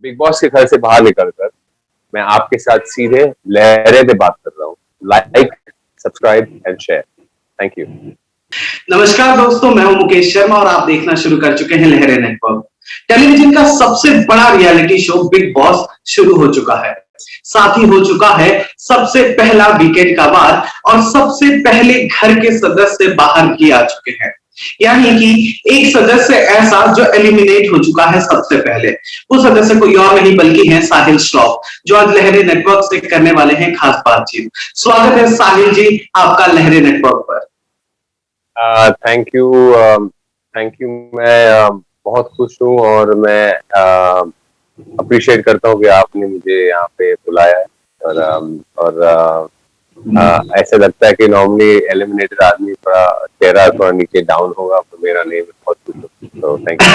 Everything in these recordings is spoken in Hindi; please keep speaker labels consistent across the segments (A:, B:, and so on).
A: बिग बॉस के घर से बाहर निकलकर मैं आपके साथ सीधे लहरे पे बात कर रहा हूँ। Like, subscribe and share. Thank you.
B: नमस्कार दोस्तों, मैं हूं मुकेश शर्मा और आप देखना शुरू कर चुके हैं लहरे नेटवर्क। टेलीविजन का सबसे बड़ा रियलिटी शो बिग बॉस शुरू हो चुका है। साथ ही हो चुका है सबसे पहला वीकेंड का वार और सबसे पहले घर के सदस्य बाहर किए आ चुके हैं। यानी कि एक सदस्य ऐसा जो एलिमिनेट हो चुका है सबसे पहले। वो सदस्य कोई और नहीं बल्कि है साहिल श्रॉफ, जो आज लहरे नेटवर्क से करने वाले हैं खास बातचीत। स्वागत है साहिल जी आपका लहरे नेटवर्क पर।
A: Thank you. Thank you. मैं बहुत खुश हूँ और मैं अप्रिशिएट करता हूँ कि आपने मुझे यहाँ पे बुलाया है। और ऐसा लगता है कि नॉर्मली एलिमिनेटेड आदमी थोड़ा चेहरा थोड़ा नीचे डाउन होगा, तो मेरा नहीं, बहुत खुश हूँ, तो थैंक यू।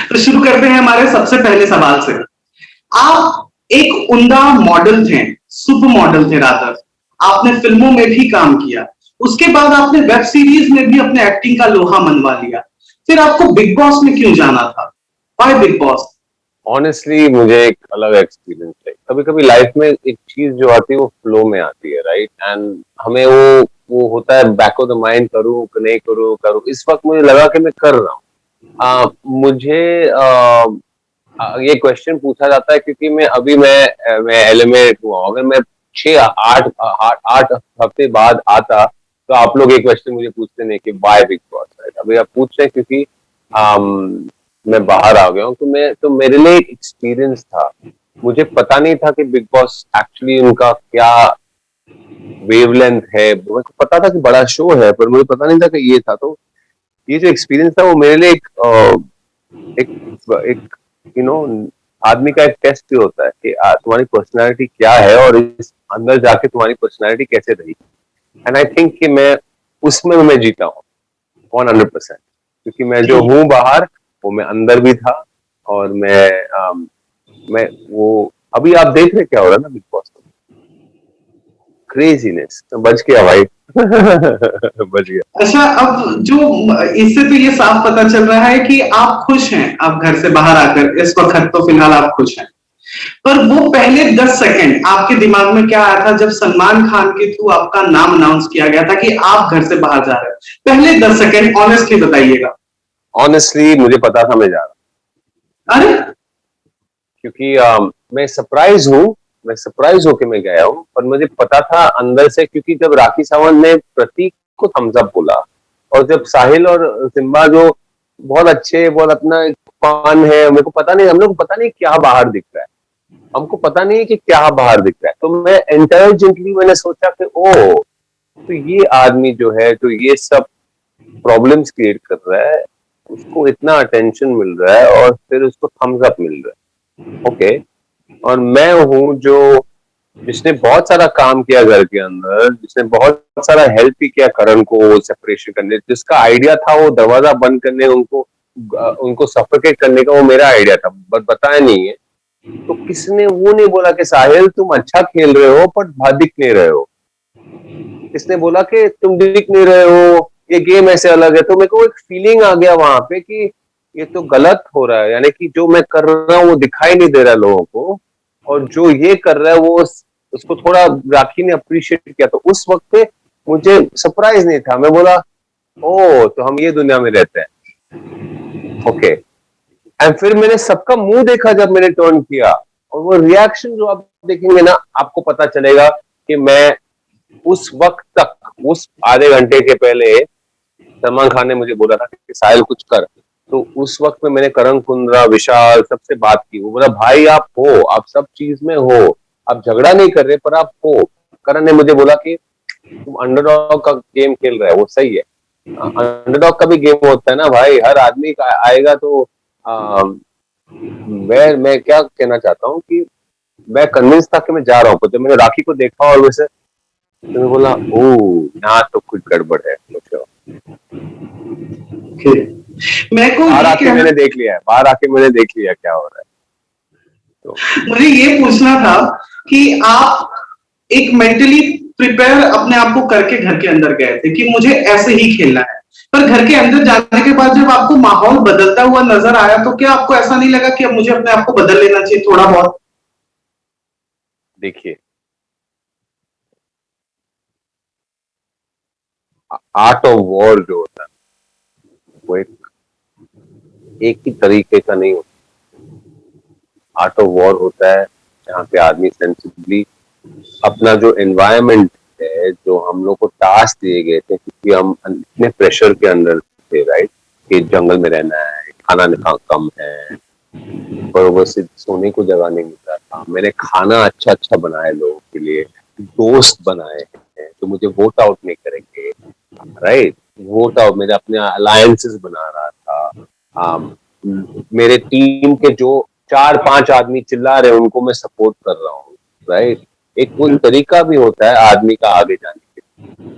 B: तो शुरू करते हैं हमारे सबसे पहले सवाल से। आप एक उम्दा मॉडल थे, सुपर मॉडल थे रादर। आपने फिल्मों में भी काम किया, उसके बाद आपने वेब सीरीज में भी अपने एक्टिंग का लोहा मनवा लिया। फिर आपको बिग बॉस में क्यों जाना था? Why big boss?
A: ऑनेस्टली मुझे एक अलग एक्सपीरियंस है। कभी कभी लाइफ में एक चीज जो आती है वो फ्लो में आती है, राइट? एंड हमें वो होता है बैक ऑफ द माइंड, करूँ नहीं करूँ। इस वक्त मुझे लगा कि मैं कर रहा हूँ। मुझे ये क्वेश्चन पूछा जाता है क्योंकि मैं एलिमिनेट हुआ। अगर मैं 6-8 हफ्ते बाद आता तो आप लोग ये क्वेश्चन मुझे पूछते नहीं कि वाई बिग बॉस, राइट? अभी आप पूछ रहे हैं क्योंकि मैं बाहर आ गया हूँ। तो मेरे लिए एक एक्सपीरियंस था। मुझे पता नहीं था कि बिग बॉस एक्चुअली उनका क्या वेवलेंथ है। मुझे पता था कि बड़ा शो है, पर मुझे पता नहीं था कि ये था। तो ये जो एक्सपीरियंस था वो मेरे लिए एक आदमी का एक टेस्ट भी होता है कि तुम्हारी पर्सनालिटी क्या है और इस अंदर जाके तुम्हारी पर्सनालिटी कैसे रही। एंड आई थिंक कि मैं उसमें मैं जीता हूँ 100%, क्योंकि मैं जो हूँ बाहर वो मैं अंदर भी था। और मैं वो अभी आप देख रहे क्या हो रहा है ना बिग बॉस में, क्रेजीनेस। बच गया भाई। बच गया।
B: अच्छा, अब जो इससे तो ये साफ पता चल रहा है कि आप खुश हैं। आप घर से बाहर आकर इस वक्त तो फिलहाल आप खुश हैं, पर वो पहले 10 सेकंड आपके दिमाग में क्या आया था जब सलमान खान के थ्रू आपका नाम अनाउंस किया गया था कि आप घर से बाहर जा रहे हैं? पहले 10 सेकंड ऑनेस्टली बताइएगा।
A: ऑनेस्टली मुझे पता था मैं जा रहा हूँ।
B: अरे,
A: क्योंकि मैं सरप्राइज हूँ। मैं सरप्राइज होके मैं गया हूँ, पर मुझे पता था अंदर से, क्योंकि जब राखी सावंत ने प्रतीक को थम्स अप बोला और जब साहिल और सिम्बा जो बहुत अच्छे, बहुत अपना फन है, मेरे को पता नहीं, हम लोग को पता नहीं क्या बाहर दिख रहा है। हमको पता नहीं कि क्या बाहर दिख रहा है। तो मैं इंटेलिजेंटली मैंने सोचा कि ओ, तो ये आदमी जो है जो ये सब प्रॉब्लम्स क्रिएट कर रहा है, उसको इतना अटेंशन मिल रहा है और फिर उसको थम्स अप मिल रहा है। ओके। और मैं हूँ जो जिसने बहुत सारा काम किया घर के अंदर, जिसने बहुत सारा हेल्प भी किया करण को सेपरेशन करने, जिसका आइडिया था वो दरवाजा बंद करने, उनको सफोकेट करने का, वो मेरा आइडिया था, बट बताया नहीं है। तो किसने वो नहीं बोला कि साहिल तुम अच्छा खेल रहे हो पर दिख नहीं रहे हो। किसने बोला कि तुम दिख नहीं रहे हो, ये गेम ऐसे अलग है। तो मेरे को एक फीलिंग आ गया वहां पे कि ये तो गलत हो रहा है, यानी कि जो मैं कर रहा हूँ वो दिखाई नहीं दे रहा लोगों को, और जो ये कर रहा है वो उसको थोड़ा राखी ने अप्रिशिएट किया। तो उस वक्त पे मुझे सरप्राइज नहीं था। मैं बोला ओ, तो हम ये दुनिया में रहते हैं। ओके। एंड फिर मैंने सबका मुंह देखा जब मैंने टर्न किया, और वो रिएक्शन जो आप देखेंगे ना, आपको पता चलेगा कि मैं उस वक्त तक, उस आधे घंटे के पहले सलमान खान ने मुझे बोला था कि साहिल कुछ कर। तो उस वक्त में मैंने करण कुंद्रा, विशाल सबसे बात की। वो बोला भाई आप हो, आप सब चीज में हो, आप झगड़ा नहीं कर रहे पर आप हो। करण ने मुझे बोला कि तुम अंडरडॉग का गेम खेल रहे हो, वो सही है। अंडरडॉग का भी गेम होता है ना भाई, हर आदमी का आएगा। तो मैं क्या कहना चाहता हूँ कि मैं कन्विंस था कि मैं जा रहा हूँ, जब मैंने राखी को देखा और वैसे तो मैं बोला ओ, यहाँ तो कुछ गड़बड़ है। बाहर आके मैंने देख लिया है, बाहर आके मैंने देख लिया क्या हो रहा है।
B: तो मुझे ये पूछना था कि आप एक मेंटली प्रिपेयर अपने आप को करके घर के अंदर गए थे कि मुझे ऐसे ही खेलना है, पर घर के अंदर जाने के बाद जब आपको माहौल बदलता हुआ नजर आया तो क्या आपको ऐसा नहीं लगा कि अब मुझे अपने आप को बदल लेना चाहिए थोड़ा बहुत?
A: देखिए, आर्ट ऑफ वॉर जो होता है वो एक ही तरीके का नहीं होता। आर्ट ऑफ वॉर होता है जहाँ पे आदमी सेंसिटिवली अपना जो एनवायरनमेंट है, जो हम लोग को टास्क दिए गए थे, क्योंकि हम इतने प्रेशर के अंदर थे, राइट, कि जंगल में रहना है, खाना कम है, बरोबर से सोने को जगह नहीं मिल रहा था, मैंने खाना अच्छा अच्छा बनाया लोगों के लिए, दोस्त बनाए हैं तो मुझे वोट आउट नहीं करेंगे, राइट, वोट आउट, मेरे अपने अलायंसेस बना रहा था, मेरे टीम के जो 4-5 आदमी चिल्ला रहे हैं उनको मैं सपोर्ट कर रहा हूँ, राइट। एक कोई तरीका भी होता है आदमी का आगे जाने के।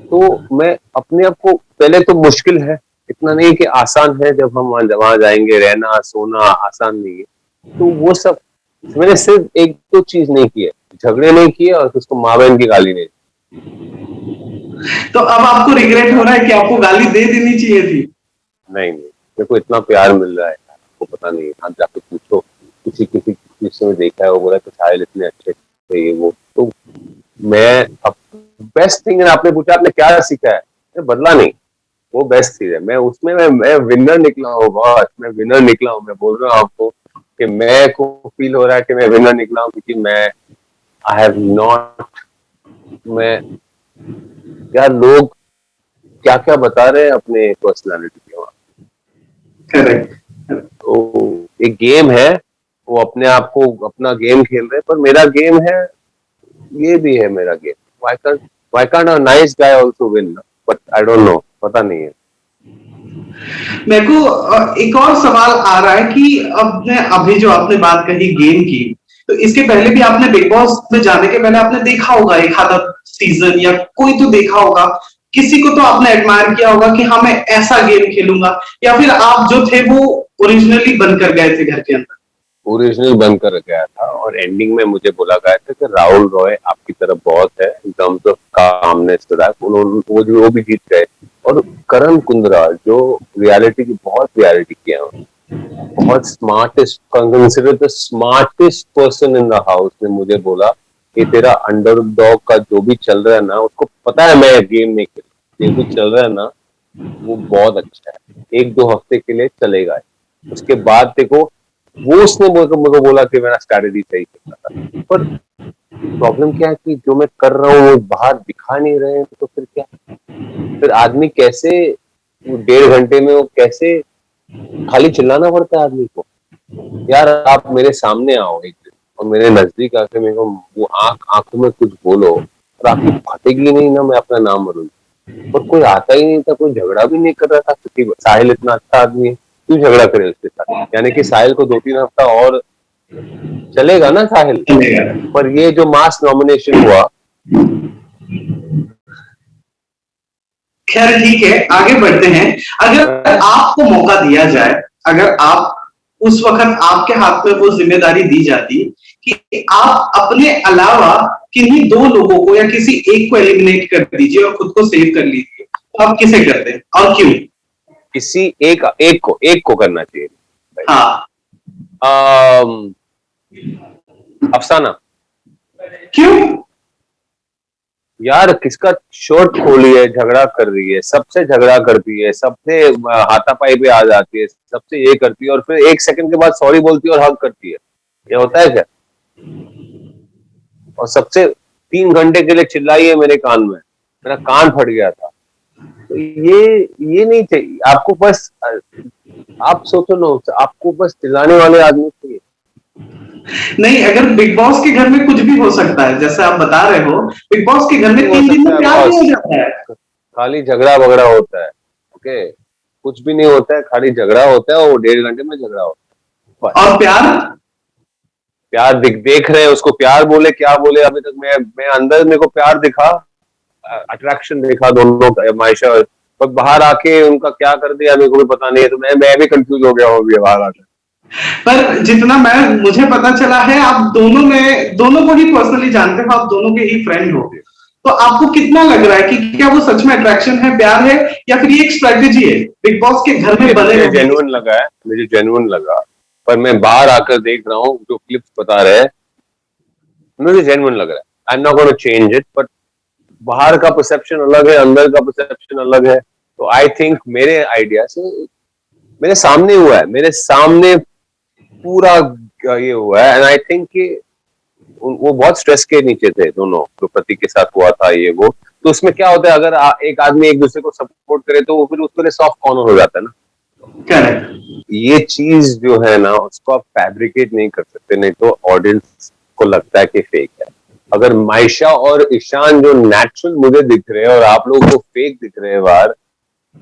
A: तो मैं अपने आप को, पहले तो मुश्किल है, इतना नहीं कि आसान है, जब हम वहां जाएंगे, रहना सोना आसान नहीं है, तो वो सब मैंने सिर्फ एक दो चीज नहीं की है, झगड़े नहीं किए और उसको माँ बहन की गाली नहीं।
B: तो अब आपको रिग्रेट हो रहा है कि आपको गाली दे देनी चाहिए थी?
A: नहीं, मेरे को इतना प्यार मिल रहा है, आपको पता नहीं, आप जाके पूछो, किसी किसी किसी में देखा है, वो बोला कि साहिल इतने अच्छे थे, ये वो, तो मैं अब बेस्ट थिंग, आपने पूछा आपने क्या सीखा है, मैं बदला नहीं, वो बेस्ट चीज है, मैं उसमें मैं विनर निकला हूँ, बॉस, मैं विनर निकला हूँ, मैं बोल रहा हूँ आपको कि मैं को फील हो रहा है कि मैं विनर निकला हूँ, क्योंकि मैं आई हैव नॉट, मैं, यार लोग क्या क्या बता रहे हैं अपने पर्सनालिटी के वहां,
B: करेक्ट।
A: तो एक गेम है, वो अपने आप को अपना गेम खेल रहे हैं, पर मेरा गेम है, ये भी है मेरा game, why can't a nice guy also win, but I don't know, पता नहीं है।
B: मेरे को एक और सवाल आ रहा है कि अभी जो आपने बात कही गेम की, तो इसके पहले भी आपने बिग बॉस में जाने के पहले आपने देखा होगा एक आधा सीजन, या कोई तो देखा होगा, किसी को तो आपने एडमायर किया होगा कि हाँ मैं ऐसा गेम खेलूंगा, या फिर आप जो थे वो ओरिजिनली बनकर गए थे घर के अंदर?
A: ओरिजिनल बनकर गया था, और एंडिंग में मुझे बोला गया था कि राहुल रॉय आपकी तरफ बहुत है इन टर्म्स ऑफ कामनेस, उन्होंने वो भी जीत गए, और करण कुंद्रा जो रियलिटी की बहुत रियलिटी किया है, बहुत smartest, consider the smartest person in the house, ने मुझे बोला कि तेरा अंडरडॉग का जो भी चल रहा है ना, उसको पता है मैं गेम नहीं खेल, जो भी चल रहा है ना वो बहुत अच्छा है, 1-2 हफ्ते के लिए चलेगा, उसके बाद देखो, वो उसने मुझे बोला कि मेरा स्ट्रैटेजी सही करता था, पर प्रॉब्लम क्या है कि जो मैं कर रहा हूँ वो बाहर दिखा नहीं रहे हैं, तो फिर क्या, फिर आदमी कैसे 1.5 घंटे में वो कैसे, खाली चिल्लाना पड़ता है आदमी को, यार आप मेरे सामने आओ एक दिन और मेरे नजदीक आके मेरे को वो आंखों में कुछ बोलो, और आपकी फटेगी नहीं ना, मैं अपना नाम बोलूँ, पर कोई आता ही नहीं था, कोई झगड़ा भी नहीं कर रहा था, क्योंकि साहिल इतना अच्छा आदमी है, क्यों झगड़ा करे उसके साथ, यानी कि साहिल को 2-3 हफ्ता और चलेगा ना साहिल, पर ये जो मास नॉमिनेशन हुआ।
B: खैर ठीक है, आगे बढ़ते हैं। अगर आपको मौका दिया जाए, अगर आप उस वक्त आपके हाथ में वो जिम्मेदारी दी जाती कि आप अपने अलावा किन्हीं 2 लोगों को या किसी एक को एलिमिनेट कर दीजिए और खुद को सेव कर लीजिए, तो आप किसे करते और क्यों?
A: किसी एक को करना चाहिए।
B: हाँ।
A: अफसाना।
B: क्यों?
A: यार किसका शर्ट खोली है, झगड़ा कर रही है, सबसे झगड़ा करती है, सबसे हाथापाई पे आ जाती है, सबसे ये करती है, और फिर 1 सेकंड के बाद सॉरी बोलती है और हग करती है, ये होता है क्या? और सबसे 3 घंटे के लिए चिल्लाई है मेरे कान में, मेरा कान फट गया था, तो ये नहीं चाहिए आपको, बस आप सोचो ना, आपको बस चिल्लाने वाले आदमी चाहिए।
B: नहीं, अगर बिग बॉस के घर में कुछ भी हो सकता है, जैसे आप बता रहे हो, बिग बॉस के घर में 3 दिन में प्यार नहीं हो जाता है,
A: खाली झगड़ा बगड़ा होता है, ओके, कुछ भी नहीं होता है, खाली झगड़ा होता है, और 1.5 घंटे में झगड़ा होता है।
B: और प्यार
A: देख रहे हैं उसको, प्यार बोले क्या बोले, अभी तक मैं अंदर मेरे को प्यार दिखा, अट्रैक्शन देखा दोनों का, मायशा, पर बाहर आके उनका क्या कर दिया मेरे को भी पता नहीं है, तो मैं भी कंफ्यूज हो गया हूँ अभी बाहर आकर।
B: पर जितना मुझे पता चला है, आप दोनों को ही पर्सनली जानते हो, आप दोनों के ही फ्रेंड हो, तो आपको कितना लग रहा है कि क्या वो सच में अट्रैक्शन है, प्यार है, या फिर ये एक स्ट्रेटेजी है बिग बॉस के घर में बने
A: मुझे
B: रहने की?
A: जेन्युइन लगा है, मुझे जेन्युइन लगा, पर मैं बाहर आकर देख रहा हूँ जो क्लिप्स बता रहे हैं, मुझे जेन्युइन लग रहा है। I am not gonna change it, but बाहर का परसेप्शन अलग है, अंदर का परसेप्शन अलग है। तो आई थिंक मेरे आइडिया से, मेरे सामने हुआ है, मेरे सामने पूरा ये हुआ है, एंड आई थिंक कि वो बहुत स्ट्रेस के नीचे थे दोनों, जो प्रतीक के साथ हुआ था ये वो। तो उसमें क्या होता है, अगर एक आदमी एक दूसरे को सपोर्ट करे तो वो फिर उसके लिए सॉफ्ट कॉर्नर हो जाता है ना।
B: करेक्ट।
A: ये चीज जो है ना, उसको आप फैब्रिकेट नहीं कर सकते, नहीं तो ऑडियंस को लगता है कि फेक है। अगर मायशा और ईशान जो नेचुरल मुझे दिख रहे हैं और आप लोगों को फेक दिख रहे हैं बाहर,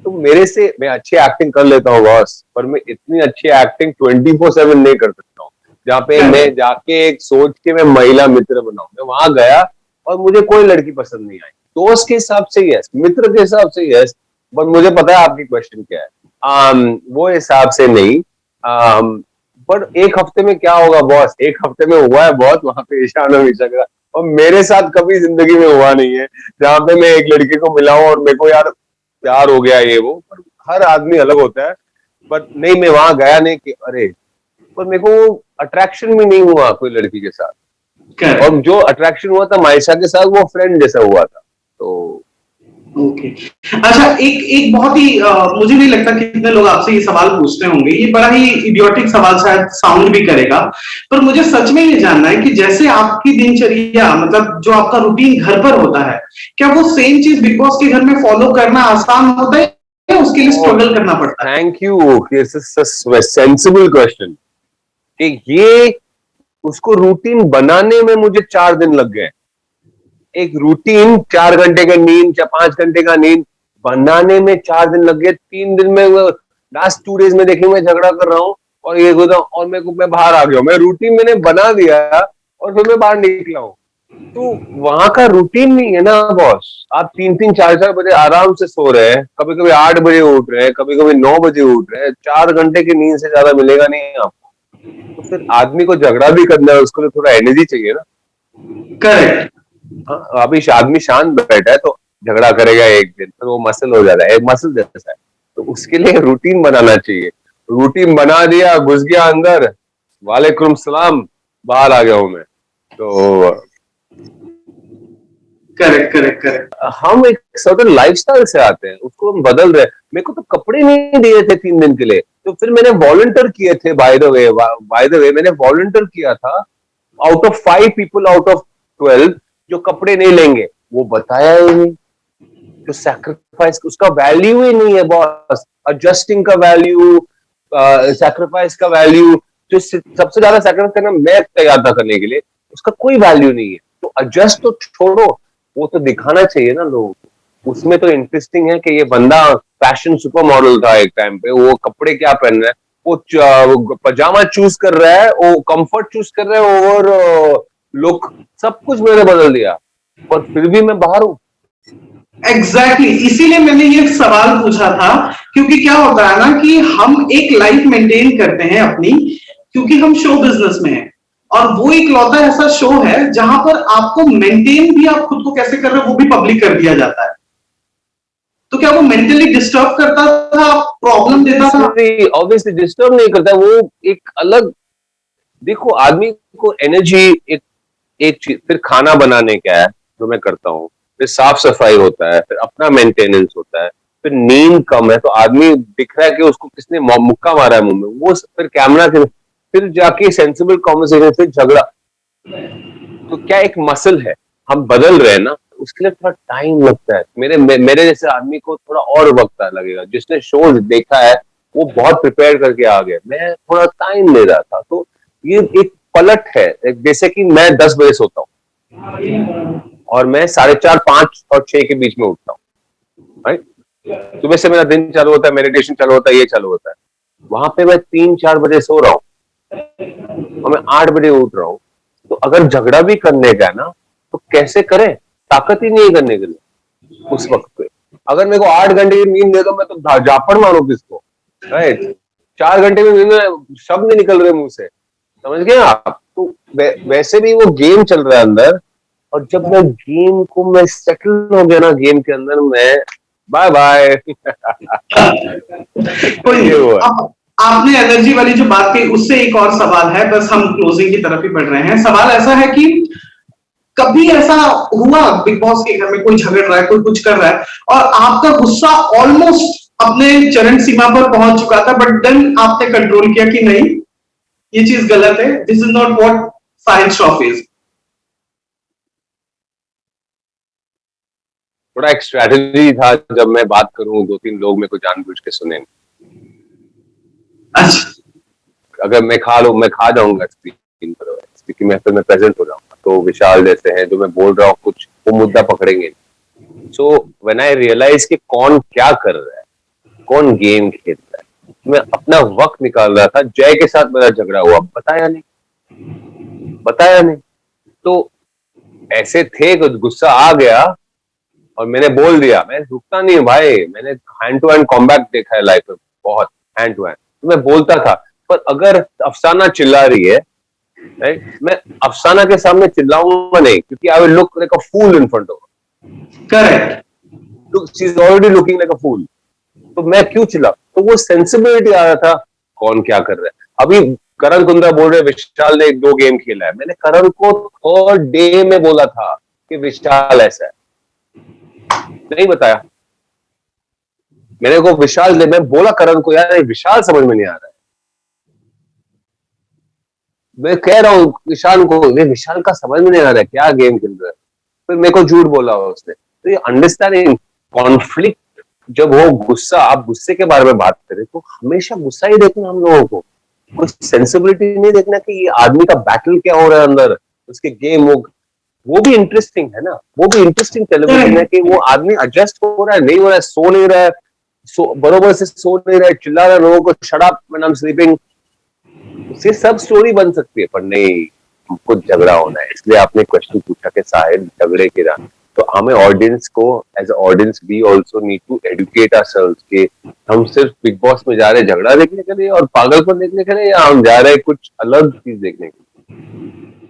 A: तो मेरे से, मैं अच्छी एक्टिंग कर लेता हूँ बॉस, पर मैं इतनी अच्छी एक्टिंग 24/7 नहीं कर सकता हूँ। जहाँ पे मैं जाके एक सोच के मैं महिला मित्र बनाऊं, मैं वहां गया और मुझे कोई लड़की पसंद नहीं आई। दोस्त के हिसाब से यस, मित्र के हिसाब से यस, बट मुझे पता है आपकी क्वेश्चन क्या है। वो हिसाब से नहीं। पर एक हफ्ते में क्या होगा बॉस, एक हफ्ते में हुआ है बहुत वहां पे ईशान और ईशा का, और मेरे साथ कभी जिंदगी में हुआ नहीं है जहाँ पे मैं एक लड़की को मिला हूं और मेरे को यार प्यार हो गया ये वो। पर हर आदमी अलग होता है। बट नहीं, मैं वहां गया नहीं कि अरे, पर मेरे को वो अट्रैक्शन भी नहीं हुआ कोई लड़की के साथ।
B: करेक्ट।
A: और जो अट्रैक्शन हुआ था मायशा के साथ, वो फ्रेंड जैसा हुआ था। तो
B: ओके। अच्छा, एक एक बहुत ही मुझे नहीं लगता कितने लोग आपसे ये सवाल पूछते होंगे, ये बड़ा ही इडियोटिक सवाल शायद साउंड भी करेगा, पर मुझे सच में ये जानना है कि जैसे आपकी दिनचर्या, मतलब जो आपका रूटीन घर पर होता है, क्या वो सेम चीज बिग बॉस के घर में फॉलो करना आसान होता है या उसके लिए स्ट्रगल करना पड़ता है?
A: Thank you, sensible question. कि ये, उसको रूटीन बनाने में मुझे 4 दिन लग गए। एक रूटीन, 4 घंटे का नींद या 5 घंटे का नींद बनाने में 4 दिन लग गए। 3 दिन में, लास्ट 2 डेज में देखिए मैं झगड़ा कर रहा हूँ और ये और मैं बाहर आ गया हूँ। मैं रूटीन मैंने बना दिया और फिर मैं बाहर निकला हूँ। तो वहां का रूटीन नहीं है ना बॉस। आप 3-3 4-4 बजे आराम से सो रहे हैं, कभी कभी 8 बजे उठ रहे हैं, कभी कभी 9 बजे उठ रहे हैं। 4 घंटे की नींद से ज्यादा मिलेगा नहीं आपको। तो फिर आदमी को झगड़ा भी करना है, उसको लिए थोड़ा एनर्जी चाहिए ना।
B: करेक्ट।
A: हाँ, अभी आदमी शांत बैठा है तो झगड़ा करेगा एक दिन, फिर वो मसल हो जाता है, एक मसल जैसा है। तो उसके लिए रूटीन बनाना चाहिए। रूटीन बना दिया, घुस गया अंदर, वालेकुम सलाम, बाहर आ गया हूं मैं। तो
B: करेक्ट, करेक्ट, करेक्ट।
A: हम एक सर्टेन लाइफस्टाइल से आते हैं, उसको हम बदल रहे हैं। मेरे को तो कपड़े नहीं दिए थे 3 दिन के लिए, तो फिर मैंने वॉलंटियर किए थे। बाय द वे मैंने वॉलंटियर किया था। Out of 5 people out of 12 जो कपड़े नहीं लेंगे, वो बताया ही नहीं। जो सैक्रिफाइस, उसका वैल्यू ही नहीं है बॉस। एडजस्टिंग का वैल्यू, सैक्रिफाइस का वैल्यू, जो सबसे ज्यादा सैक्रिफाइस करना मैं तैयार था करने के लिए, उसका कोई वैल्यू नहीं है। तो एडजस्ट तो छोड़ो, वो तो दिखाना चाहिए ना लोगों को। उसमें तो इंटरेस्टिंग है कि ये बंदा फैशन सुपर मॉडल था एक टाइम पे, वो कपड़े क्या पहन रहा है, वो पजामा चूज कर रहा है, वो कंफर्ट चूज कर रहा है, और लुक, सब कुछ मैंने बदल दिया, पर फिर भी मैं बाहर हूँ।
B: एग्जैक्टली इसीलिए मैंने ये सवाल पूछा था, क्योंकि क्या होता है ना कि हम एक लाइफ मेंटेन करते हैं अपनी, क्योंकि हम शो बिजनेस में हैं, और वो एक लौता ऐसा शो है जहां पर आपको मेंटेन भी, आप खुद को कैसे कर रहे हो वो भी पब्लिक कर दिया जाता है। तो क्या वो मेंटली डिस्टर्ब करता था, प्रॉब्लम देता था?
A: ऑब्वियसली डिस्टर्ब नहीं करता, वो एक अलग, देखो आदमी को एनर्जी, एक एक चीज, फिर खाना बनाने का है जो मैं करता हूँ, फिर साफ सफाई होता है, फिर अपना मेंटेनेंस होता है, फिर नींद कम है तो आदमी दिख रहा है कि उसको किसने मुक्का मारा है मुंह में, वो फिर कैमरा के, फिर जाके सेंसिबल कॉन्वर्सेशन, फिर झगड़ा। तो क्या एक मसल है, हम बदल रहे हैं ना, उसके लिए थोड़ा टाइम लगता है। मेरे जैसे आदमी को थोड़ा और वक्त लगेगा। जिसने शोज देखा है वो बहुत प्रिपेयर करके आ गए, मैं थोड़ा टाइम ले रहा था। तो ये एक पलट है। जैसे कि मैं 10 बजे सोता हूँ और मैं 4:30, 5 और 6 के बीच में उठता हूँ, राइट। सुबह से मेरा दिन चालू होता है, मेडिटेशन चालू होता है, ये चालू होता है। वहां पे मैं 3-4 बजे सो रहा हूँ और मैं 8 बजे उठ रहा हूँ। तो अगर झगड़ा भी करने का है ना, तो कैसे करें, ताकत ही नहीं करने के लिए उस वक्त पे। अगर मेरे को 8 घंटे की नींद दे दो, मैं तो झापड़ मारू किसको, राइट। 4 घंटे में नींद में शब्द नहीं निकल रहे मुंह से, समझ गए आप। तो वैसे भी वो गेम चल रहा है अंदर, और जब मैं सेटल हो गया ना गेम के अंदर, मैं बाय बाय
B: कोई
A: ये
B: नहीं।
A: हुआ।
B: अब आपने एनर्जी वाली जो बात कही उससे एक और सवाल है, बस हम क्लोजिंग की तरफ ही बढ़ रहे हैं। सवाल ऐसा है कि कभी ऐसा हुआ बिग बॉस के घर में कोई झगड़ रहा है, कोई कुछ कर रहा है और आपका गुस्सा ऑलमोस्ट अपने चरम सीमा पर पहुंच चुका था, बट देन आपने कंट्रोल किया कि नहीं, ये चीज गलत है, this is not what science of is?
A: थोड़ा एक स्ट्रैटेजी था, जब मैं बात करूं 2-3 लोग मेरे को जानबूझ के सुने।
B: अच्छा।
A: अगर मैं खा जाऊंगा स्क्रीन पर, क्योंकि मैं फिर मैं प्रेजेंट हो जाऊंगा, तो विशाल जैसे हैं जो मैं बोल रहा हूँ कुछ, वो मुद्दा पकड़ेंगे। सो व्हेन आई रियलाइज कि कौन क्या कर रहा है, कौन गेम खेल रहा है, मैं अपना वक्त निकाल रहा था। जय के साथ मेरा झगड़ा हुआ, बताया नहीं। तो ऐसे थे, कुछ गुस्सा आ गया और मैंने बोल दिया। मैं रुकता नहीं हूँ भाई, मैंने हैंड टू हैंड कॉम्बैट देखा है लाइफ में, बहुत हैंड टू हैंड, तो मैं बोलता था। पर अगर अफसाना चिल्ला रही है, राइट, मैं अफसाना के सामने चिल्लाऊंगा नहीं, क्योंकि I will look like a fool in front of
B: correct.
A: Her. She is already looking like a fool, तो मैं क्यों चिल्ला? तो वो सेंसिबिलिटी आ रहा था, कौन क्या कर रहा है। अभी करण कुंद्रा बोल रहे विशाल ने 2 गेम खेला है, मैंने करण को थर्ड डे में बोला था कि विशाल ऐसा है, नहीं बताया मैंने को विशाल ने। मैं बोला करण को, यार विशाल समझ में नहीं आ रहा है। मैं कह रहा हूँ विशाल को, ये विशाल का समझ में नहीं आ रहा है क्या गेम खेल रहा है। फिर मेरे को झूठ बोला उसने। तो ये अंडरस्टैंडिंग कॉन्फ्लिक्ट, जब हो गुस्सा, आप गुस्से के बारे में बात करें तो हमेशा गुस्सा ही देखना हम लोगों को, कोई सेंसिबिलिटी नहीं देखना कि ये आदमी का बैटल क्या हो रहा है अंदर, उसके गेम। वो भी इंटरेस्टिंग है ना, वो भी इंटरेस्टिंग टेलीविजन है कि वो आदमी एडजस्ट हो रहा है, नहीं हो रहा है, सो नहीं रहा है, बरोबर से सो नहीं रहा है, चिल्ला रहा है लोगों को, shut up when I am sleeping. उससे सब स्टोरी बन सकती है, पर नहीं, हमको झगड़ा होना है। इसलिए आपने क्वेश्चन पूछा कि साहिल झगड़े के ना, तो हमें ऑडियंस को, as a audience we also need to educate ourselves कि हम सिर्फ बिग बॉस में जा रहे हैं झगड़ा देखने के लिए और पागलपन देखने के लिए, या हम जा रहे हैं कुछ अलग चीज देखने के लिए।